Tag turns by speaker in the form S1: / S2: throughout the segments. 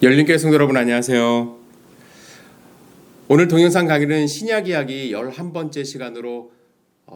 S1: 열린교회 성도 여러분 안녕하세요. 오늘 동영상 강의는 신약 이야기 11번째 시간으로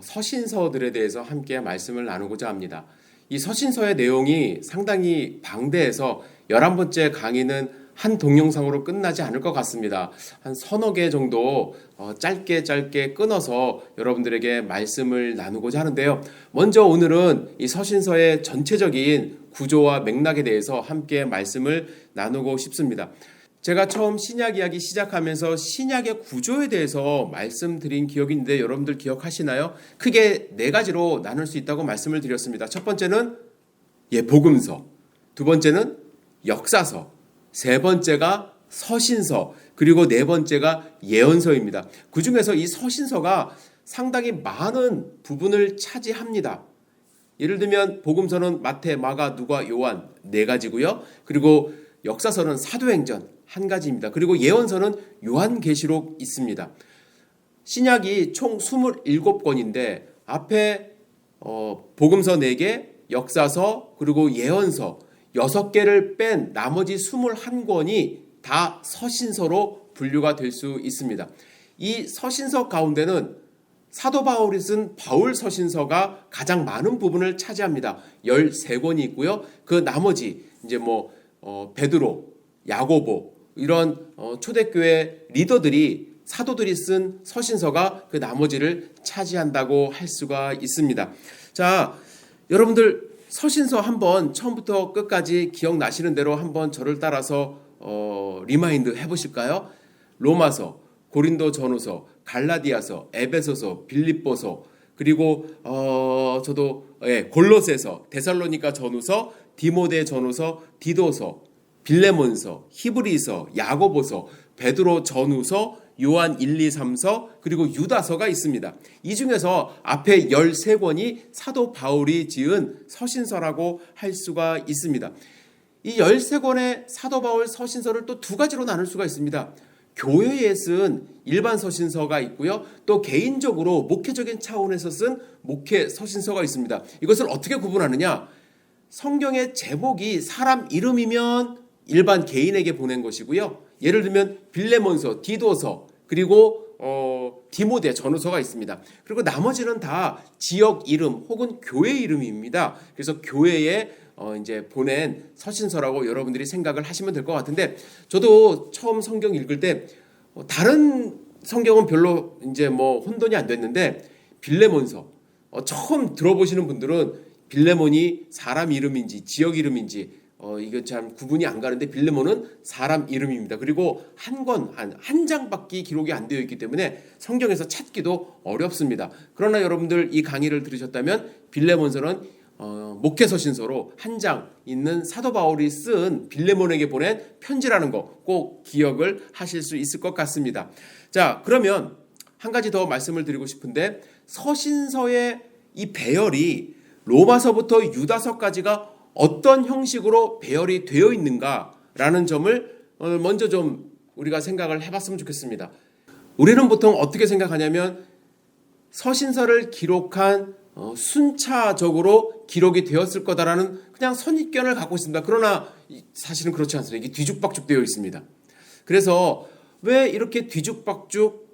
S1: 서신서들에 대해서 함께 말씀을 나누고자 합니다. 이 서신서의 내용이 상당히 방대해서 11번째 강의는 한 동영상으로 끝나지 않을 것 같습니다. 한 서너 개 정도 짧게 끊어서 여러분들에게 말씀을 나누고자 하는데요. 먼저 오늘은 이 서신서의 전체적인 구조와 맥락에 대해서 함께 말씀을 나누고 싶습니다. 제가 처음 신약 이야기 시작하면서 신약의 구조에 대해서 말씀드린 기억이 있는데 여러분들 기억하시나요? 크게 네 가지로 나눌 수 있다고 말씀을 드렸습니다. 첫 번째는 복음서, 두 번째는 역사서, 세 번째가 서신서, 그리고 네 번째가 예언서입니다. 그 중에서 이 서신서가 상당히 많은 부분을 차지합니다. 예를 들면 복음서는 마태, 마가, 누가, 요한 네 가지고요. 그리고 역사서는 사도행전 한 가지입니다. 그리고 예언서는 요한계시록 있습니다. 신약이 총 27권인데 앞에 복음서 4개, 역사서, 그리고 예언서 6개를 뺀 나머지 21권이 다 서신서로 분류가 될 수 있습니다. 이 서신서 가운데는 사도 바울이 쓴 바울 서신서가 가장 많은 부분을 차지합니다. 13권이 있고요. 그 나머지 이제 베드로, 야고보 이런 초대교회 리더들이 사도들이 쓴 서신서가 그 나머지를 차지한다고 할 수가 있습니다. 자, 여러분들 서신서 한번 처음부터 끝까지 기억나시는 대로 한번 저를 따라서 리마인드 해보실까요? 로마서, 고린도 전후서, 갈라디아서, 에베소서, 빌립보서, 그리고 골로새서, 데살로니가 전후서, 디모데 전후서, 디도서, 빌레몬서, 히브리서, 야고보서, 베드로 전후서, 요한 1, 2, 3서, 그리고 유다서가 있습니다. 이 중에서 앞에 13권이 사도 바울이 지은 서신서라고 할 수가 있습니다. 이 13권의 사도 바울 서신서를 또 두 가지로 나눌 수가 있습니다. 교회에 쓴 일반 서신서가 있고요. 또 개인적으로 목회적인 차원에서 쓴 목회 서신서가 있습니다. 이것을 어떻게 구분하느냐? 성경의 제목이 사람 이름이면 일반 개인에게 보낸 것이고요. 예를 들면 빌레몬서, 디도서, 그리고 디모데 전후서가 있습니다. 그리고 나머지는 다 지역 이름 혹은 교회 이름입니다. 그래서 교회에 이제 보낸 서신서라고 여러분들이 생각을 하시면 될 것 같은데, 저도 처음 성경 읽을 때 다른 성경은 별로 이제 혼돈이 안 됐는데 빌레몬서 처음 들어보시는 분들은 빌레몬이 사람 이름인지 지역 이름인지 이거 참 구분이 안 가는데 빌레몬은 사람 이름입니다. 그리고 한 장밖에 기록이 안 되어 있기 때문에 성경에서 찾기도 어렵습니다. 그러나 여러분들 이 강의를 들으셨다면 빌레몬서는 목회 서신서로 한 장 있는 사도 바울이 쓴 빌레몬에게 보낸 편지라는 거 꼭 기억을 하실 수 있을 것 같습니다. 자, 그러면 한 가지 더 말씀을 드리고 싶은데, 서신서의 이 배열이 로마서부터 유다서까지가 어떤 형식으로 배열이 되어 있는가라는 점을 먼저 좀 우리가 생각을 해봤으면 좋겠습니다. 우리는 보통 어떻게 생각하냐면 서신서를 기록한 순차적으로 기록이 되었을 거다라는 그냥 선입견을 갖고 있습니다. 그러나 사실은 그렇지 않습니다. 이게 뒤죽박죽 되어 있습니다. 그래서 왜 이렇게 뒤죽박죽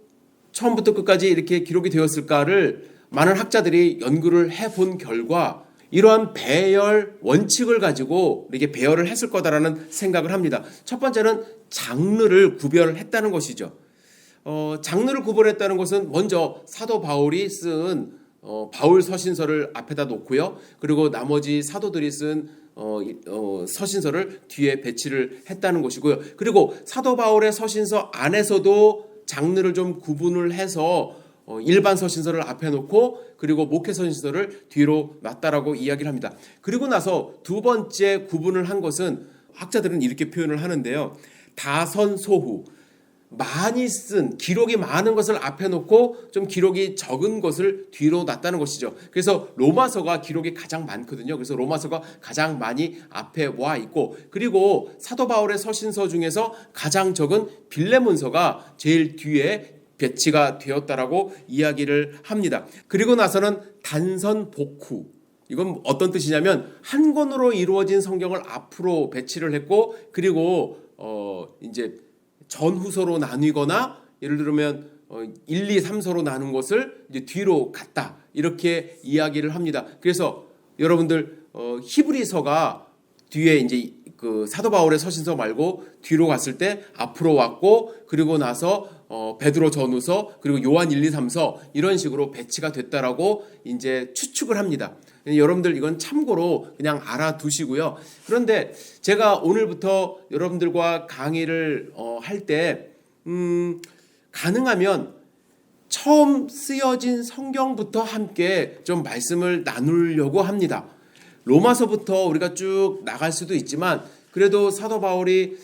S1: 처음부터 끝까지 이렇게 기록이 되었을까를 많은 학자들이 연구를 해본 결과 이러한 배열 원칙을 가지고 이렇게 배열을 했을 거다라는 생각을 합니다. 첫 번째는 장르를 구별했다는 것이죠. 장르를 구별했다는 것은 먼저 사도 바울이 쓴 바울 서신서를 앞에다 놓고요. 그리고 나머지 사도들이 쓴 서신서를 뒤에 배치를 했다는 것이고요. 그리고 사도 바울의 서신서 안에서도 장르를 좀 구분을 해서 일반 서신서를 앞에 놓고 그리고 목회 서신서를 뒤로 놨다라고 이야기를 합니다. 그리고 나서 두 번째 구분을 한 것은 학자들은 이렇게 표현을 하는데요. 다선소후, 많이 쓴 기록이 많은 것을 앞에 놓고 좀 기록이 적은 것을 뒤로 놨다는 것이죠. 그래서 로마서가 기록이 가장 많거든요. 그래서 로마서가 가장 많이 앞에 와 있고, 그리고 사도 바울의 서신서 중에서 가장 적은 빌레몬서가 제일 뒤에 배치가 되었다라고 이야기를 합니다. 그리고 나서는 단선 복후, 이건 어떤 뜻이냐면 한 권으로 이루어진 성경을 앞으로 배치를 했고, 그리고 이제 전후서로 나뉘거나 예를 들면 1, 2, 3서로 나눈 것을 이제 뒤로 갔다 이렇게 이야기를 합니다. 그래서 여러분들 히브리서가 뒤에 이제 그 사도 바울의 서신서 말고 뒤로 갔을 때 앞으로 왔고 그리고 나서 베드로 전후서 그리고 요한 1, 2, 3서 이런 식으로 배치가 됐다라고 이제 추측을 합니다. 여러분들 이건 참고로 그냥 알아두시고요. 그런데 제가 오늘부터 여러분들과 강의를 할 때 가능하면 처음 쓰여진 성경부터 함께 좀 말씀을 나누려고 합니다. 로마서부터 우리가 쭉 나갈 수도 있지만 그래도 사도 바울이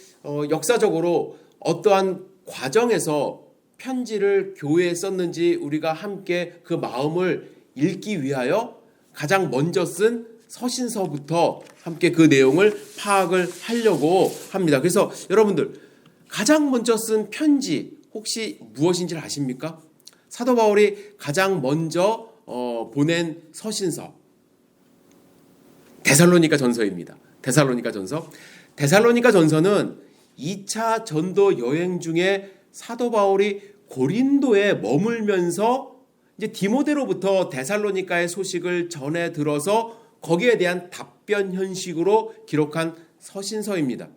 S1: 역사적으로 어떠한 과정에서 편지를 교회에 썼는지 우리가 함께 그 마음을 읽기 위하여 가장 먼저 쓴 서신서부터 함께 그 내용을 파악을 하려고 합니다. 그래서 여러분들 가장 먼저 쓴 편지 혹시 무엇인지 아십니까? 사도 바울이 가장 먼저 보낸 서신서 데살로니가 전서입니다. 데살로니가 전서. 데살로니가 전서는 2차 전도 여행 중에 사도 바울이 고린도에 머물면서 이제 디모데로부터 데살로니가의 소식을 전해 들어서 거기에 대한 답변 형식으로 기록한 서신서입니다.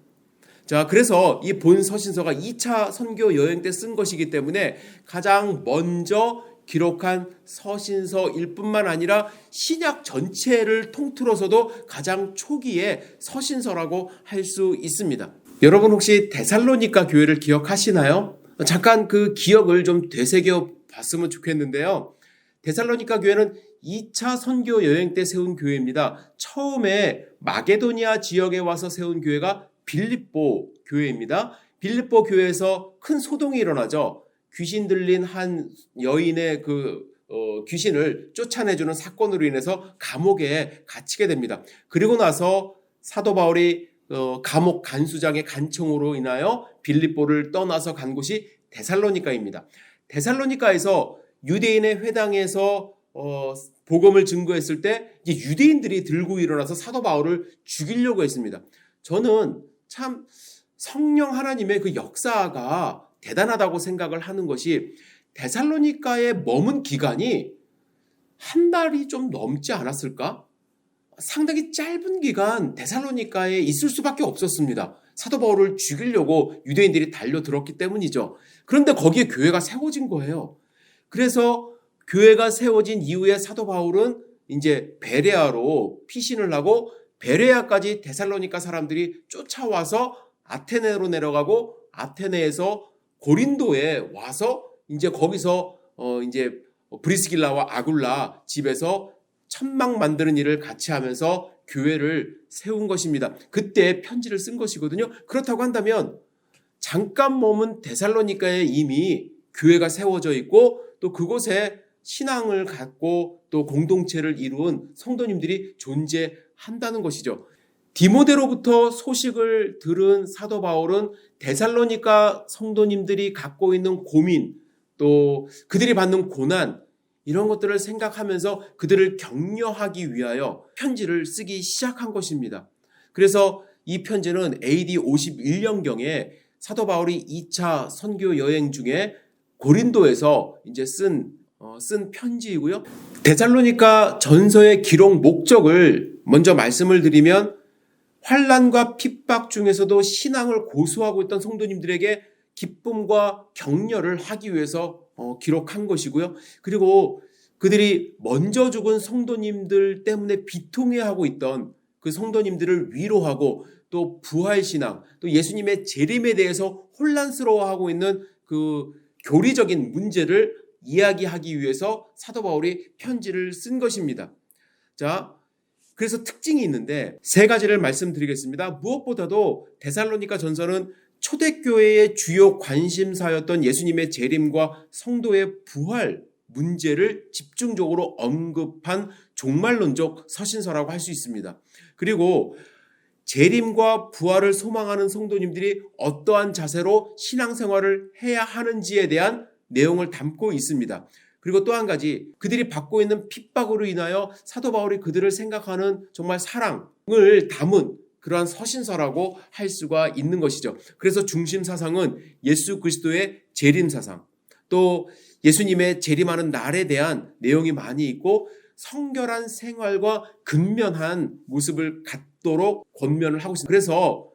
S1: 자, 그래서 이 본 서신서가 2차 선교 여행 때 쓴 것이기 때문에 가장 먼저 기록한 서신서일 뿐만 아니라 신약 전체를 통틀어서도 가장 초기의 서신서라고 할 수 있습니다. 여러분 혹시 데살로니가 교회를 기억하시나요? 잠깐 그 기억을 좀 되새겨 봤으면 좋겠는데요. 데살로니가 교회는 2차 선교 여행 때 세운 교회입니다. 처음에 마게도니아 지역에 와서 세운 교회가 빌립보 교회입니다. 빌립보 교회에서 큰 소동이 일어나죠. 귀신 들린 한 여인의 귀신을 쫓아내주는 사건으로 인해서 감옥에 갇히게 됩니다. 그리고 나서 사도 바울이 감옥 간수장의 간청으로 인하여 빌립보를 떠나서 간 곳이 데살로니가입니다. 데살로니가에서 유대인의 회당에서 복음을 증거했을 때 이제 유대인들이 들고 일어나서 사도 바울을 죽이려고 했습니다. 저는 참 성령 하나님의 그 역사가 대단하다고 생각을 하는 것이 데살로니가에 머문 기간이 한 달이 좀 넘지 않았을까? 상당히 짧은 기간 데살로니가에 있을 수밖에 없었습니다. 사도 바울을 죽이려고 유대인들이 달려들었기 때문이죠. 그런데 거기에 교회가 세워진 거예요. 그래서 교회가 세워진 이후에 사도 바울은 이제 베레아로 피신을 하고 베레아까지 데살로니가 사람들이 쫓아와서 아테네로 내려가고 아테네에서 고린도에 와서 이제 거기서 이제 브리스길라와 아굴라 집에서 천막 만드는 일을 같이 하면서 교회를 세운 것입니다. 그때 편지를 쓴 것이거든요. 그렇다고 한다면 잠깐 머문 데살로니가에 이미 교회가 세워져 있고 또 그곳에 신앙을 갖고 또 공동체를 이룬 성도님들이 존재한다는 것이죠. 디모데로부터 소식을 들은 사도 바울은 데살로니가 성도님들이 갖고 있는 고민 또 그들이 받는 고난 이런 것들을 생각하면서 그들을 격려하기 위하여 편지를 쓰기 시작한 것입니다. 그래서 이 편지는 AD 51년경에 사도 바울이 2차 선교 여행 중에 고린도에서 이제 쓴 편지이고요. 데살로니가 전서의 기록 목적을 먼저 말씀을 드리면 환난과 핍박 중에서도 신앙을 고수하고 있던 성도님들에게 기쁨과 격려를 하기 위해서 기록한 것이고요. 그리고 그들이 먼저 죽은 성도님들 때문에 비통해하고 있던 그 성도님들을 위로하고 또 부활신앙, 또 예수님의 재림에 대해서 혼란스러워하고 있는 그 교리적인 문제를 이야기하기 위해서 사도 바울이 편지를 쓴 것입니다. 자, 그래서 특징이 있는데 세 가지를 말씀드리겠습니다. 무엇보다도 데살로니가 전서는 초대교회의 주요 관심사였던 예수님의 재림과 성도의 부활 문제를 집중적으로 언급한 종말론적 서신서라고 할 수 있습니다. 그리고 재림과 부활을 소망하는 성도님들이 어떠한 자세로 신앙생활을 해야 하는지에 대한 내용을 담고 있습니다. 그리고 또 한 가지 그들이 받고 있는 핍박으로 인하여 사도 바울이 그들을 생각하는 정말 사랑을 담은 그러한 서신서라고 할 수가 있는 것이죠. 그래서 중심 사상은 예수 그리스도의 재림 사상, 또 예수님의 재림하는 날에 대한 내용이 많이 있고 성결한 생활과 근면한 모습을 갖도록 권면을 하고 있습니다. 그래서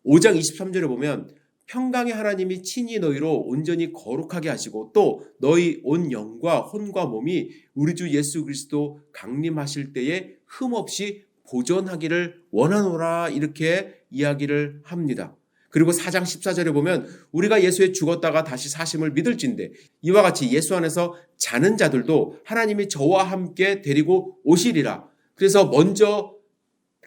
S1: 5장 23절에 보면 평강의 하나님이 친히 너희로 온전히 거룩하게 하시고 또 너희 온 영과 혼과 몸이 우리 주 예수 그리스도 강림하실 때에 흠없이 보존하기를 원하노라, 이렇게 이야기를 합니다. 그리고 4장 14절에 보면 우리가 예수에 죽었다가 다시 사심을 믿을진대 이와 같이 예수 안에서 자는 자들도 하나님이 저와 함께 데리고 오시리라. 그래서 먼저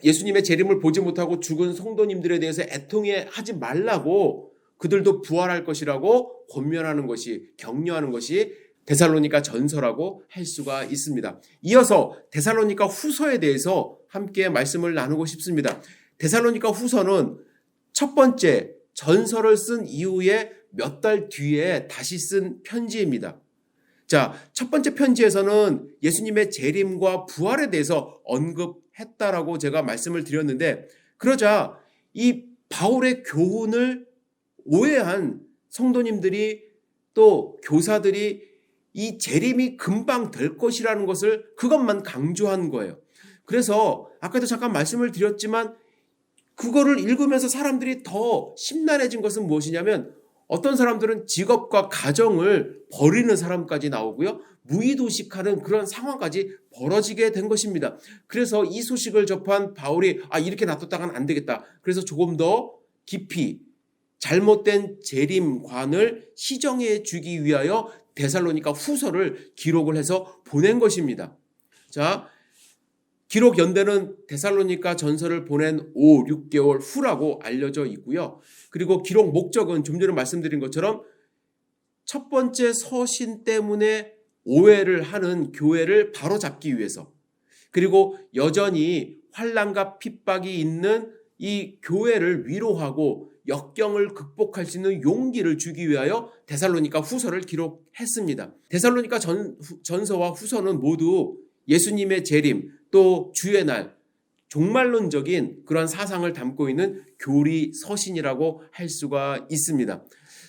S1: 예수님의 재림을 보지 못하고 죽은 성도님들에 대해서 애통해하지 말라고, 그들도 부활할 것이라고 권면하는 것이, 격려하는 것이 데살로니가 전서라고 할 수가 있습니다. 이어서 데살로니가 후서에 대해서 함께 말씀을 나누고 싶습니다. 데살로니가 후서는 첫 번째 전서를 쓴 이후에 몇 달 뒤에 다시 쓴 편지입니다. 자, 첫 번째 편지에서는 예수님의 재림과 부활에 대해서 언급했다라고 제가 말씀을 드렸는데, 그러자 이 바울의 교훈을 오해한 성도님들이 또 교사들이 이 재림이 금방 될 것이라는 것을 그것만 강조한 거예요. 그래서 아까도 잠깐 말씀을 드렸지만 그거를 읽으면서 사람들이 더 심란해진 것은 무엇이냐면 어떤 사람들은 직업과 가정을 버리는 사람까지 나오고요. 무의도식하는 그런 상황까지 벌어지게 된 것입니다. 그래서 이 소식을 접한 바울이 이렇게 놔뒀다가는 안 되겠다. 그래서 조금 더 깊이 잘못된 재림관을 시정해 주기 위하여 데살로니가 후서를 기록을 해서 보낸 것입니다. 자, 기록 연대는 데살로니가 전서를 보낸 5, 6개월 후라고 알려져 있고요. 그리고 기록 목적은 좀 전에 말씀드린 것처럼 첫 번째 서신 때문에 오해를 하는 교회를 바로잡기 위해서, 그리고 여전히 환난과 핍박이 있는 이 교회를 위로하고 역경을 극복할 수 있는 용기를 주기 위하여 데살로니가 후서를 기록했습니다. 데살로니가 전서와 후서는 모두 예수님의 재림, 또 주의 날, 종말론적인 그런 사상을 담고 있는 교리 서신이라고 할 수가 있습니다.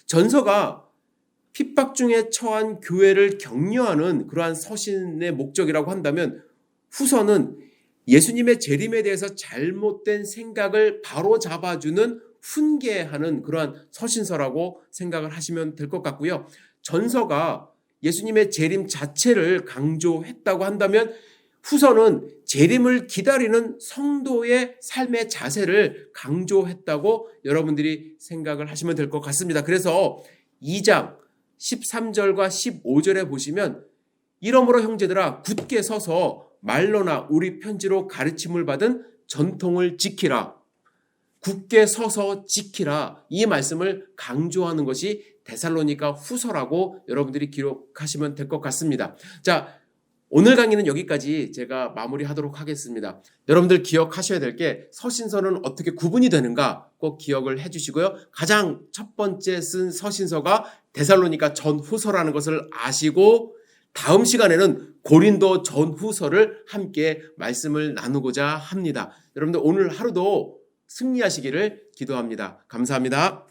S1: 전서가 핍박 중에 처한 교회를 격려하는 그러한 서신의 목적이라고 한다면, 후서는 예수님의 재림에 대해서 잘못된 생각을 바로 잡아주는 훈계하는 그러한 서신서라고 생각을 하시면 될 것 같고요. 전서가 예수님의 재림 자체를 강조했다고 한다면, 후서는 재림을 기다리는 성도의 삶의 자세를 강조했다고 여러분들이 생각을 하시면 될 것 같습니다. 그래서 2장 13절과 15절에 보시면 이러므로 형제들아 굳게 서서 말로나 우리 편지로 가르침을 받은 전통을 지키라. 굳게 서서 지키라. 이 말씀을 강조하는 것이 데살로니가 후서라고 여러분들이 기록하시면 될 것 같습니다. 자, 오늘 강의는 여기까지 제가 마무리하도록 하겠습니다. 여러분들 기억하셔야 될 게, 서신서는 어떻게 구분이 되는가 꼭 기억을 해주시고요. 가장 첫 번째 쓴 서신서가 데살로니가 전후서라는 것을 아시고, 다음 시간에는 고린도 전후서를 함께 말씀을 나누고자 합니다. 여러분들 오늘 하루도 승리하시기를 기도합니다. 감사합니다.